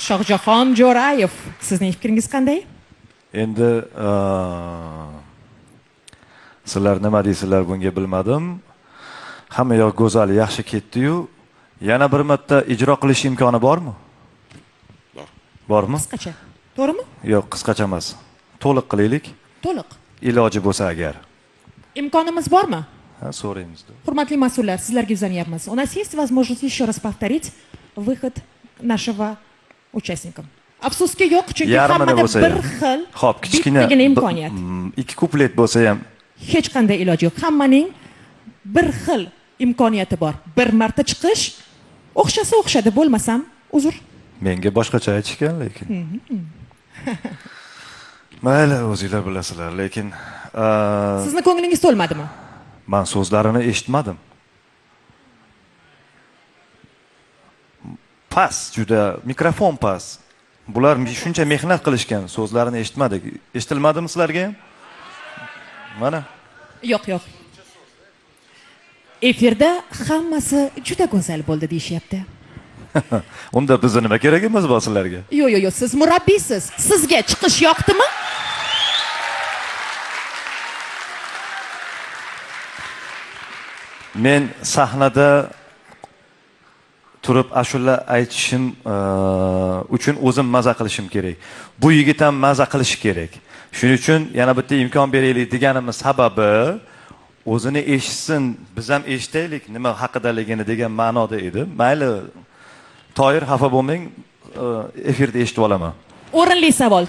Shohjahon Jo'rayev, sizning fikringiz qanday? Endi sizlar nima deysizlar bunga bilmadim. Hamma yoq go'zal, yaxshi ketdi-yu, yana bir marta ijro qilish imkoni bormi? Bor. Bormi? Qisqacha. To'g'rimi? Yo'q, qisqacha emas. To'liq qilaylik. To'liq. Iloji bo'lsa agar. Imkonimiz bormi? Ha, so'raymiz. Hurmatli mas'ullar, sizlarga yuzlanyapmiz. У нас есть возможность еще раз повторить выход нашего участника. Afsuski yo'q, chunki hammada bir xil. Xo'p, kichkina imkoniyat. Ikki kuplet bo'lsa ham Hech qanday iloji yo'q. Hammaning bir xil imkoniyati bor. Bir marta chiqish, o'xshasa o'xshadi, bo'lmasam uzr. menga boshqacha aytishgan lekin. Mayli, o'zingizlar bilasizlar, lekin Sizni ko'nglingiz to'lmadimi? men so'zlarini eshitmadim. Pas, juda mikrofon pas. Bular shuncha mehnat qilishgan, so'zlarini eshitmadik. Eshitilmadimi sizlarga ham? Mana. Yo'q, yo'q. Efirda hammasi juda go'zal bo'ldi deyishyapti. Unda bizga nima kerak emas bu sizlarga? Yo'q, yo'q, yo'q, siz murabbiysiz. Sizga chiqish yoqdimi? Men sahnada turib ashula aytishim uchun o'zim maza qilishim kerak. Bu yigit ham maza qilishi kerak. Shuning uchun yana bitta imkon beraylik deganimiz sababi o'zini eshitsin, biz ham eshitaylik nima haqidaligini degan ma'noda edi. Mayli, Toyir xafa bo'lmang, efirda eshitib olaman. O'rinli savol.